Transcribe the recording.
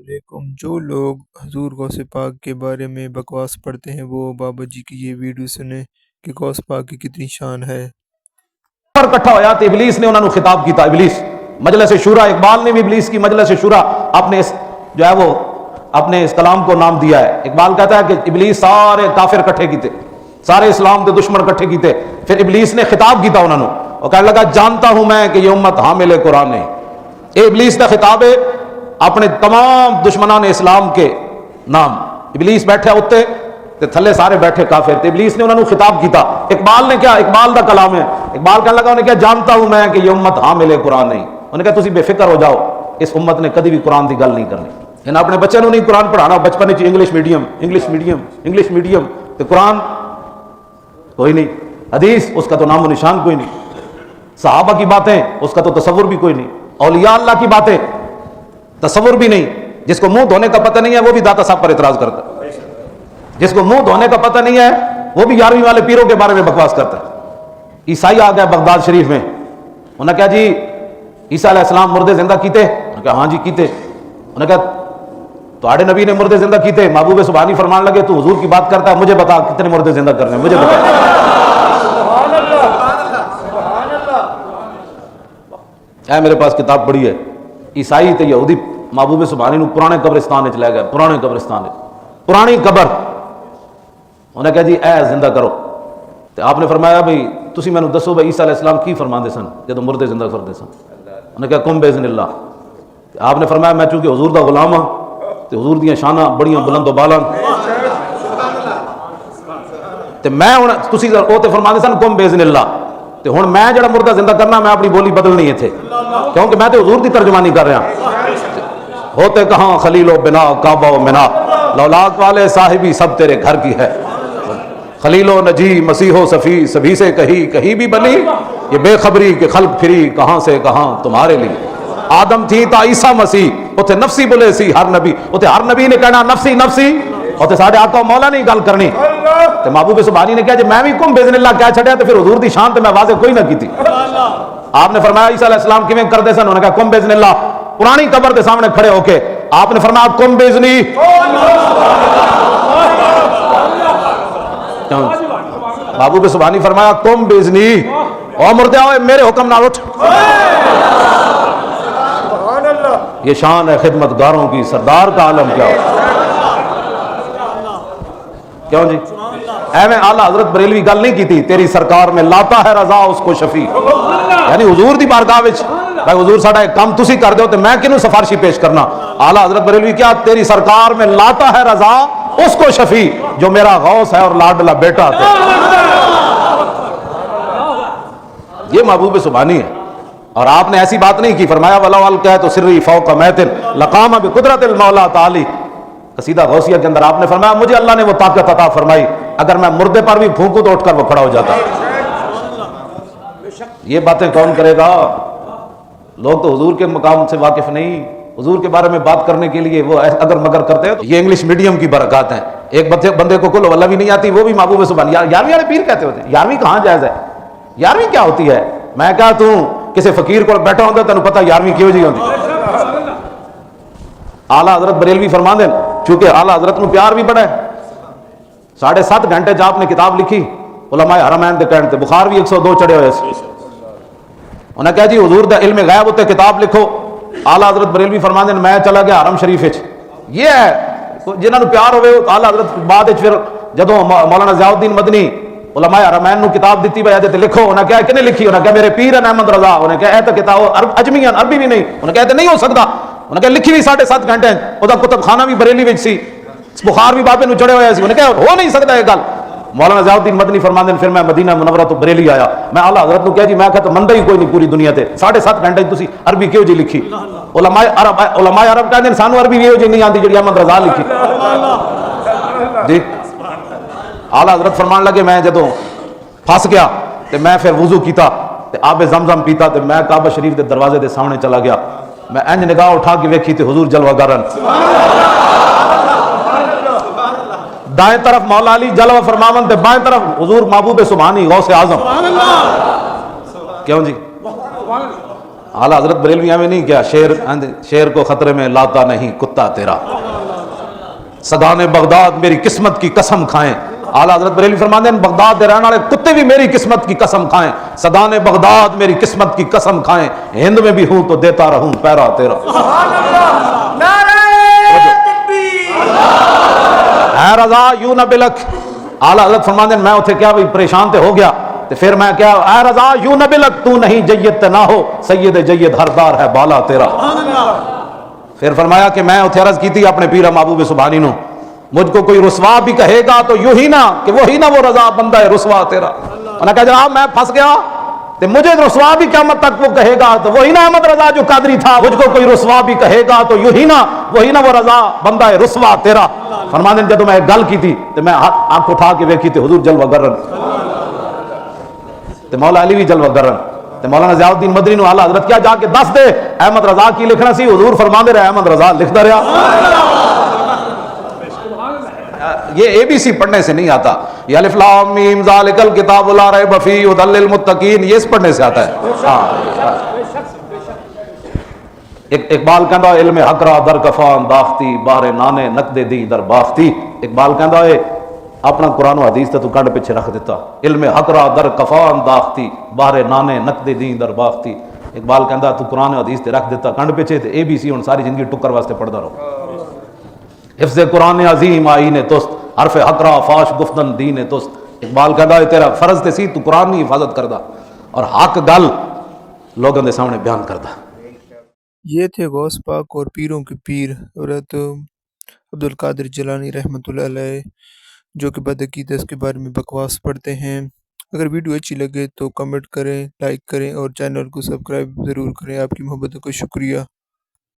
علیکم۔ جو لوگ حضور غوث پاک کے بارے میں بکواس پڑھتے ہیں وہ بابا جی کی یہ ویڈیو سنیں کہ غوث پاک کی کتنی شان ہے۔ پر اکٹھا ہویا تو ابلیس نے انہوں نے خطاب کیتا، ابلیس مجلس شورا، اقبال نے بھی ابلیس کی مجلس شورا اپنے جو ہے وہ اپنے اس کلام کو نام دیا ہے۔ اقبال کہتا ہے کہ ابلیس سارے کافر اکٹھے کیتے، سارے اسلام کے دشمن اکٹھے کیتے، پھر ابلیس نے خطاب کیتا انہوں نے، اور کہنے لگا جانتا ہوں میں کہ یہ امت حامل قرآن ہے۔ اے ابلیس کا خطاب ہے اپنے تمام دشمنان اسلام کے نام۔ ابلیس بیٹھے ہوتے تے تھلے سارے بیٹھے کافر تے، ابلیس نے انہوں نے خطاب کیتا۔ اقبال نے کیا، اقبال دا کلام ہے، اقبال کہنے لگا انہیں کیا جانتا ہوں میں کہ یہ امت حامل قرآن نہیں۔ انہوں نے کہا تسی بے فکر ہو جاؤ، اس امت نے کدی بھی قرآن دی گل نہیں کرنی۔ انہیں اپنے بچے نوں نہیں قرآن پڑھانا، بچپن وچ English medium English medium English medium, تے قرآن کوئی نہیں، حدیث اس کا تو نام و نشان کوئی نہیں، صحابہ کی باتیں اس کا تو تصور بھی کوئی نہیں، اولیاء اللہ کی باتیں تصور بھی نہیں۔ جس کو منہ دھونے کا پتہ نہیں ہے وہ بھی داتا صاحب پر اعتراض کرتا ہے، جس کو منہ دھونے کا پتہ نہیں ہے وہ بھی 11ویں والے پیروں کے بارے میں بکواس کرتا ہے۔ عیسائی آ گیا بغداد شریف میں، انہوں نے کہا جی عیسیٰ علیہ السلام مردے زندہ کیتے؟ انہوں نے کہا ہاں جی کیتے۔ انہوں نے کہا تواڈے نبی نے مردے زندہ کیتے؟ محبوب سبحانی فرمان لگے تو حضور کی بات کرتا ہے، مجھے بتا کتنے مردے زندہ کرنے، مجھے بتا۔ اے میرے پاس کتاب پڑھی ہے، عیسائی تے یہودی محبوب سبحانی نو پرانے قبرستان وچ لے گئے، پرانے قبرستان وچ، پرانی قبر۔ انہوں نے کہا جی اے زندہ کرو، تے آپ نے فرمایا بھئی تسی مینوں دسو بھئی عیسیٰ علیہ السلام کی فرماندے سن جدوں مردے زندہ کردے سن؟ انہوں نے کہا کم باذن اللہ۔ آپ نے فرمایا میں چونکہ حضور دا غلام ہاں تے حضور دیاں شاناں بڑیاں بلند و بالا، تے میں ہن تسی او تے فرماندے سن کم باذن اللہ، تے ہن میں جڑا مردہ زندہ کرنا میں اپنی بولی بدلنی ہے تھے، کیونکہ میں تے حضور دی ترجمانی کر رہا ہوں۔ ہوتے کہاں خلیل و بنا کعبہ و منا، لولاک والے صاحبی سب تیرے گھر کی ہے، خلیل و نجی مسیح و صفی سبھی سے کہی کہیں بھی بنی، یہ بے خبری کہ خلق پھری کہاں سے کہاں تمہارے لیے۔ آدم تھی تا عیسیٰ مسیح، اتھے نفسی بولے سی ہر نبی، اتھے ہر نبی نے کہنا نفسی نفسی، اتھے ساڑھے آقا مولا نہیں گل کرنی۔ تے محبوب سبحانی نے کہا جی میں بھی کم باذن اللہ کہہ چھڑیا تو پھر حضور دی شان تے میں واضح کوئی نہ کی تھی۔ آپ نے فرمایا عیسیٰ علیہ السلام کیویں کردے سن؟ انہوں نے کہا کم باذن اللہ، پرانی قبر کے سامنے کھڑے ہو کے آپ نے فرمایا کم باذنی۔ محبوب سبحانی فرمایا کم باذنی، او مردے ہوئے میرے حکم نہ اٹھ۔ یہ شان ہے خدمت گاروں کی، سردار کا عالم کیا ہو۔ کیوں جی اے میں اعلیٰ حضرت بریلوی گل نہیں کی تھی، تیری سرکار میں لاتا ہے رضا اس کو شفیع، یعنی حضور دی بارگاہ وچ بھائی حضور ساڈا ایک کام تسی کر دیو تے میں کنوں سفارشی پیش کرنا۔ اعلیٰ حضرت بریلوی کیا تیری سرکار میں لاتا ہے رضا اس کو شفیع جو میرا غوث ہے اور لاڈلا بیٹا تھا۔ یہ محبوب سبحانی ہے، اور آپ نے ایسی بات نہیں کی، فرمایا وَلَوْ أَلْقَيْتُ سِرِّي فَوْقَ مَيْتٍ لَقَامَ بِقُدْرَةِ الْمَوْلَى تعالی۔ قصیدہ غوثیہ کے اندر آپ نے فرمایا مجھے اللہ نے وہ طاقت عطا فرمائی، اگر میں مردے پر بھی پھونکوں تو اٹھ کر وہ کھڑا ہو جاتا۔ یہ باتیں کون کرے گا؟ لوگ تو حضور کے مقام سے واقف نہیں، حضور کے بارے میں بات کرنے کے لیے وہ اگر مگر کرتے ہیں۔ یہ انگلش میڈیم کی برکات ہیں، ایک بندے کو کل واللہ بھی نہیں آتی، وہ بھی محبوب سبحانی 11ویں والے پیر کہتے ہوتے ہیں۔ 11ویں کہاں جائز ہے؟ 11ویں کیا ہوتی ہے؟ میں کہا تو کسی فقیر کو بیٹھا ہوتا تینوں پتہ 11ویں کیوں جی ہوتی۔ اعلیٰ حضرت بریلوی فرمان دیں چونکہ اعلیٰ حضرت میں پیار بھی بڑا ہے، 7.5 گھنٹے جب آپ نے کتاب لکھی علماء حرمین دے کہنے تے، بخار بھی 102 چڑھے ہوئے سے۔ انہوں نے کہا جی حضور دا علم غیب ہوتے کتاب لکھو۔ اعلیٰ حضرت بریلوی فرمان دیں میں چلا گیا حرم شریف وچ۔ یہ ہے جنہوں نے پیار ہوئے اعلیٰ حضرت بعد پھر جدوں مولانا ضیاء الدین مدنی علماء حرمین نو کتاب دیتی بھائی تے لکھو، انہوں نے کہا کنے لکھی؟ انہوں نے کہا میرے پیر احمد رضا۔ انہوں نے کہا اے تو کتاب اجمی عربی بھی نہیں، انہوں نے کہا نہیں ہو سکتا۔ انہوں نے کہا لکھی بھی 7.5 گھنٹے، وہ کتب خانہ بھی بریلی وچ سی، بخار بھی بابے نو چڑھے ہوئے سی۔ انہوں نے کہا ہو نہیں سکتا یہ گل۔ مولانا ضیاء الدین مدنی فرماندے پھر میں مدینہ منورہ تو بریلی آیا، میں اعلیٰ حضرت نو کہا جی میں کہا تو مندا ہی کوئی نہیں پوری دنیا تے 7.5 گھنٹے تسی عربی کیوں جی لکھی؟ علماء عرب کہندے سانو عربی بھی جی نہیں آندی جڑی احمد رضا لکھی جی۔ اعلیٰ حضرت فرمان لگے میں جدوں پھس گیا تے میں پھر وضو کیتا تے آب زمزم پیتا تے میں کعبہ شریف دے دروازے دے سامنے چلا گیا، میں انج نگاہ اٹھا کے ویکھی تے حضور جلوہ گرن، دائیں طرف مولا علی جلوہ فرماون تے بائیں طرف حضور محبوب سبحانی غوث اعظم۔ کیوں جی اعلیٰ حضرت بریلویاں میں نہیں کیا شیر کو خطرے میں لاتا نہیں کتا تیرا، سدان بغداد میری قسمت کی قسم کھائیں. اعلیٰ حضرت بریلوی فرماتے ہیں بغداد دے رہنے والے کتے بھی میری قسمت کی قسم کھائیں، سدان بغداد میری قسمت کی قسم کھائیں، ہند میں بھی ہوں تو دیتا رہوں پیرا تیرا. اے رضا یوں نہ بلک. اعلیٰ حضرت فرماتے ہیں میں اتھے کیا بھی پریشان تے ہو گیا تو پھر میں کیا اے رضا یوں نہ بلک تو نہیں جید تے نہ ہو سید جید ہر دار ہے بالا تیرا. پھر فرمایا کہ میں اتھے عرض کی تھی اپنے پیر محبوب سبحانی نو مجھ کو کوئی رسوا بھی کہے گا تو یوں ہی نہ کہ وہی نہ وہ رضا بندہ ہے رسوا تیرا. انہوں نے کہا جناب میں پھنس گیا تو مجھے رسوا بھی قیامت تک وہ کہے گا تو وہی نہ احمد رضا جو قادری تھا، مجھ کو کوئی رسوا بھی کہے گا تو یوں ہی نہ وہی نہ وہ رضا بندہ ہے رسوا تیرا. فرمانے جب میں ایک گل کی تھی تو میں آنکھ اٹھا کے ویکھی تے حضور جلوہ گرن تے مولا علی بھی جلوہ گرن تے مولانا ضیاء الدین مدنی نو اعلیٰ حضرت کیا جا کے دس دے احمد رضا کی لکھنا سی، حضور فرماندے رہے احمد رضا لکھتا رہا. یہ اے بی سی پڑھنے سے نہیں آتا، یہ الف لام میم ذالک الکتاب لا ریب فیہ ھدی للمتقین یہ اس پڑھنے سے آتا ہے. اقبال کہندا علم حق را در کفان داختی باہر نانے نقد دی در باختی. اقبال کہندا ہے اپنا قرآن و حدیث تے تو کنڈ پیچھے رکھ دیتا، علم حق را در کفان داختی باہر نانے نقد دی در باختی. اقبال کہندا تو قرآن و حدیث تے رکھ دیتا کنڈ پیچھے تے اے بی سی ہن ساری زندگی ٹکر واسطے پڑھدا رہو. حفظ قرآن عظیم آئین توست حرف حق را فاش گفتن دین توست. اقبال کہندا ہے تیرا فرض تے سی تو قرآن کی حفاظت کردا اور حق گل لوگوں دے سامنے بیان کردا. یہ تھے غوث پاک اور پیروں کے پیر حضرت عبدالقادر جیلانی رحمۃ اللہ علیہ، جو کہ بدعقیدہ اس کے بارے میں بکواس پڑھتے ہیں. اگر ویڈیو اچھی لگے تو کمنٹ کریں، لائک کریں اور چینل کو سبسکرائب ضرور کریں. آپ کی محبت کا شکریہ.